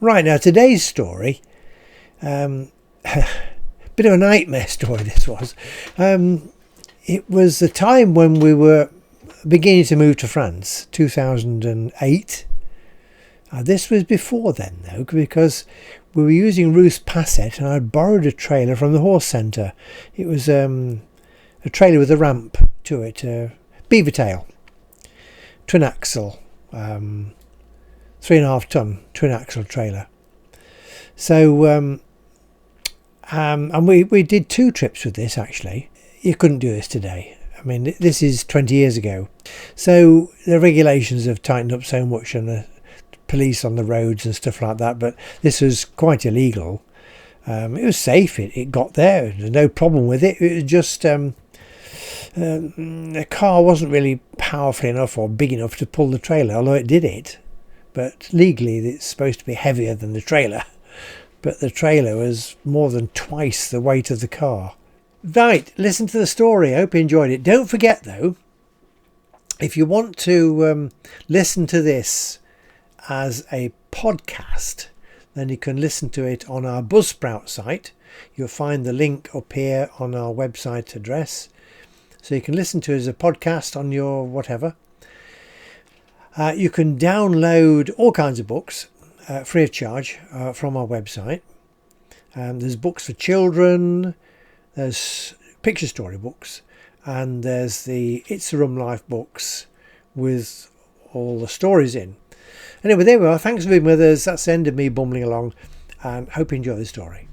Right, now today's story, bit of a nightmare story this was. It was the time when we were beginning to move to France, 2008. This was before then though, because we were using Ruth's Passette and I'd borrowed a trailer from the horse centre. It was a trailer with a ramp to it, beaver tail, twin axle, 3.5 ton twin axle trailer. So and we did 2 trips with this actually. You couldn't do this today. I mean, this is 20 years ago. So the regulations have tightened up so much and the police on the roads and stuff like that, but this was quite illegal. It was safe, it got there, there's no problem with it. It was just the car wasn't really powerful enough or big enough to pull the trailer, although it did it. But legally it's supposed to be heavier than the trailer, but the trailer was more than twice the weight of the car. Right, listen to the story. I hope you enjoyed it. Don't forget though, if you want to listen to this as a podcast, then you can listen to it on our Buzzsprout site. You'll find the link up here on our website address, so you can listen to it as a podcast on your whatever. You can download all kinds of books free of charge from our website. There's books for children, there's picture story books, and there's the It's a Rum Life books with all the stories in. Anyway, there we are. Thanks for being with us. That's the end of me bumbling along, and hope you enjoy the story.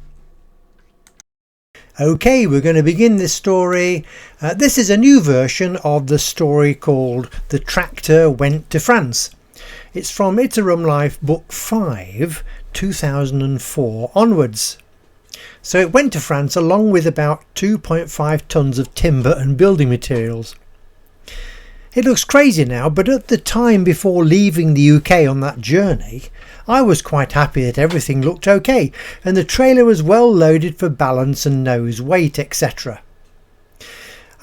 Okay, we're going to begin this story. This is a new version of the story called The Tractor Went to France. It's from It's a Rum Life Book 5, 2004 onwards. So it went to France along with about 2.5 tonnes of timber and building materials. It looks crazy now, but at the time before leaving the UK on that journey, I was quite happy that everything looked okay and the trailer was well loaded for balance and nose weight, etc.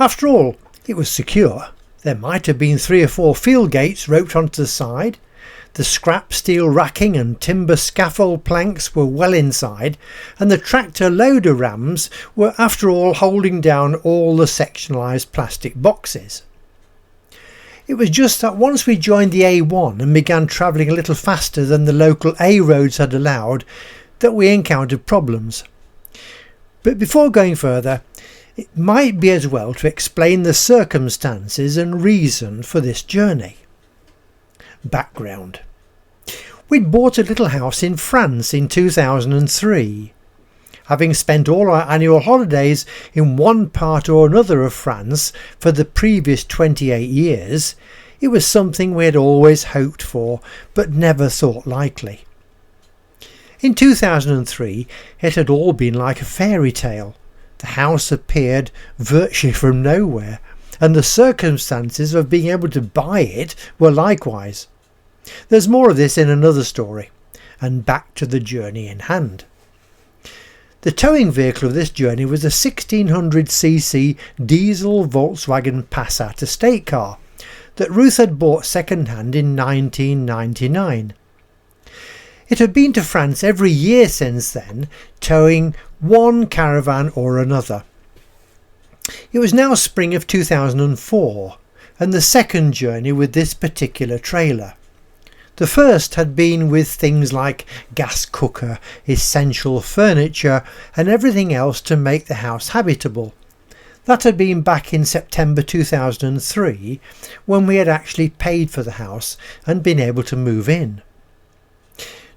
After all, it was secure. There might have been 3 or 4 field gates roped onto the side. The scrap steel racking and timber scaffold planks were well inside, and the tractor loader rams were after all holding down all the sectionalised plastic boxes. It was just that once we joined the A1 and began travelling a little faster than the local A roads had allowed, that we encountered problems. But before going further, it might be as well to explain the circumstances and reason for this journey. Background. We'd bought a little house in France in 2003. Having spent all our annual holidays in one part or another of France for the previous 28 years, it was something we had always hoped for but never thought likely. In 2003 it had all been like a fairy tale. The house appeared virtually from nowhere, and the circumstances of being able to buy it were likewise. There's more of this in another story, and back to the journey in hand. The towing vehicle of this journey was a 1600cc diesel Volkswagen Passat estate car that Ruth had bought second-hand in 1999. It had been to France every year since then, towing one caravan or another. It was now spring of 2004, and the second journey with this particular trailer. The first had been with things like gas cooker, essential furniture and everything else to make the house habitable. That had been back in September 2003, when we had actually paid for the house and been able to move in.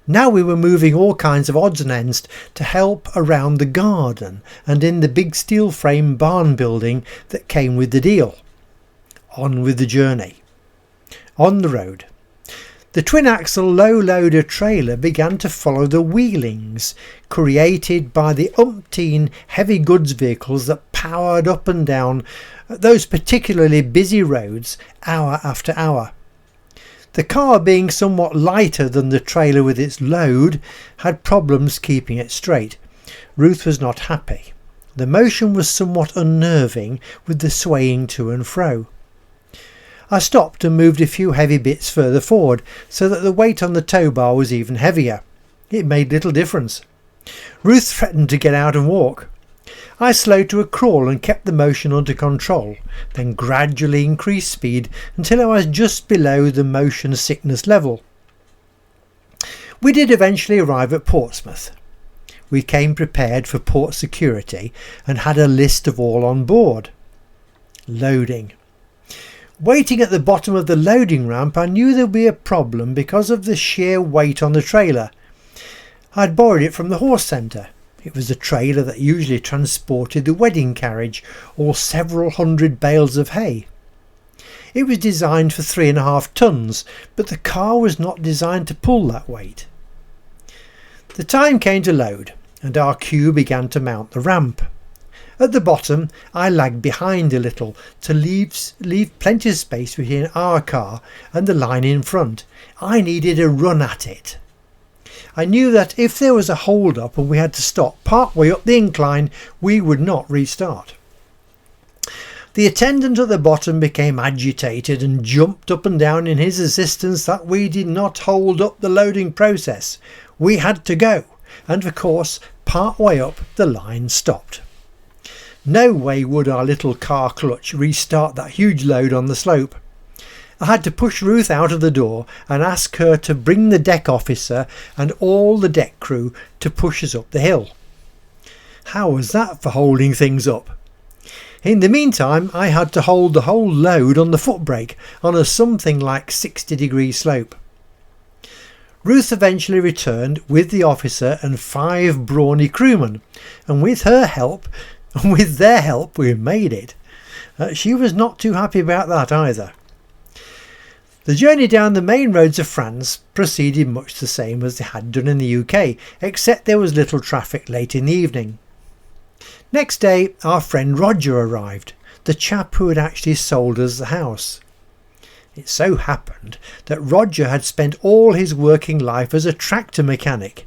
Now we were moving all kinds of odds and ends to help around the garden and in the big steel frame barn building that came with the deal. On with the journey. On the road. The twin-axle low-loader trailer began to follow the wheelings created by the umpteen heavy goods vehicles that powered up and down those particularly busy roads hour after hour. The car, being somewhat lighter than the trailer with its load, had problems keeping it straight. Ruth was not happy. The motion was somewhat unnerving with the swaying to and fro. I stopped and moved a few heavy bits further forward so that the weight on the tow bar was even heavier. It made little difference. Ruth threatened to get out and walk. I slowed to a crawl and kept the motion under control, then gradually increased speed until I was just below the motion sickness level. We did eventually arrive at Portsmouth. We came prepared for port security and had a list of all on board. Loading. Waiting at the bottom of the loading ramp, I knew there would be a problem because of the sheer weight on the trailer. I'd borrowed it from the horse centre. It was the trailer that usually transported the wedding carriage or several hundred bales of hay. It was designed for 3.5 tons, but the car was not designed to pull that weight. The time came to load, and our queue began to mount the ramp. At the bottom, I lagged behind a little to leave plenty of space between our car and the line in front. I needed a run at it. I knew that if there was a hold-up and we had to stop part way up the incline, we would not restart. The attendant at the bottom became agitated and jumped up and down in his insistence that we did not hold up the loading process. We had to go, and of course, part way up the line stopped. No way would our little car clutch restart that huge load on the slope. I had to push Ruth out of the door and ask her to bring the deck officer and all the deck crew to push us up the hill. How was that for holding things up? In the meantime, I had to hold the whole load on the foot brake on a something like 60-degree slope. Ruth eventually returned with the officer and 5 brawny crewmen, and with their help, we made it. She was not too happy about that either. The journey down the main roads of France proceeded much the same as they had done in the UK, except there was little traffic late in the evening. Next day, our friend Roger arrived, the chap who had actually sold us the house. It so happened that Roger had spent all his working life as a tractor mechanic.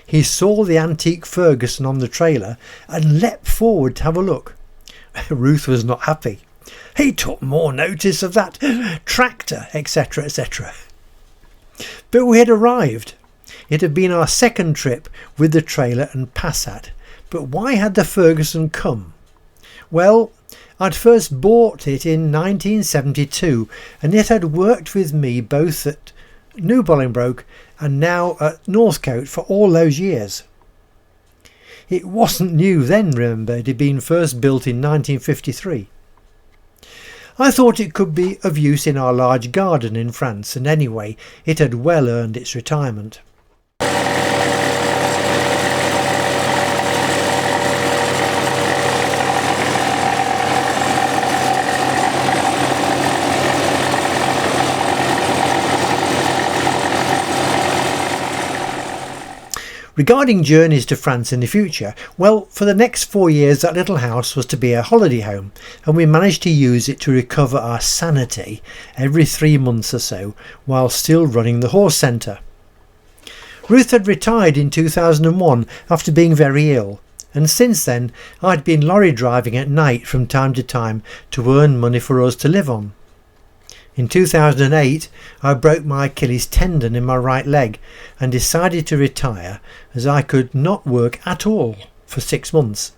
He saw the antique Ferguson on the trailer and leapt forward to have a look. Ruth was not happy. He took more notice of that tractor, etc., etc. But we had arrived. It had been our second trip with the trailer and Passat. But why had the Ferguson come? Well, I'd first bought it in 1972, and it had worked with me both at New Bolingbroke and now at Northcote for all those years. It wasn't new then, remember, it had been first built in 1953. I thought it could be of use in our large garden in France, and anyway, it had well earned its retirement. Regarding journeys to France in the future, well, for the next 4 years that little house was to be a holiday home, and we managed to use it to recover our sanity every 3 months or so while still running the horse centre. Ruth had retired in 2001 after being very ill, and since then I'd been lorry driving at night from time to time to earn money for us to live on. In 2008, I broke my Achilles tendon in my right leg and decided to retire as I could not work at all for 6 months.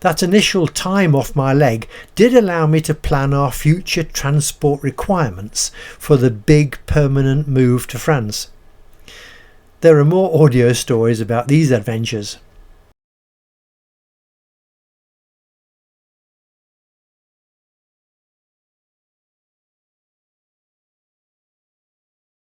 That initial time off my leg did allow me to plan our future transport requirements for the big permanent move to France. There are more audio stories about these adventures.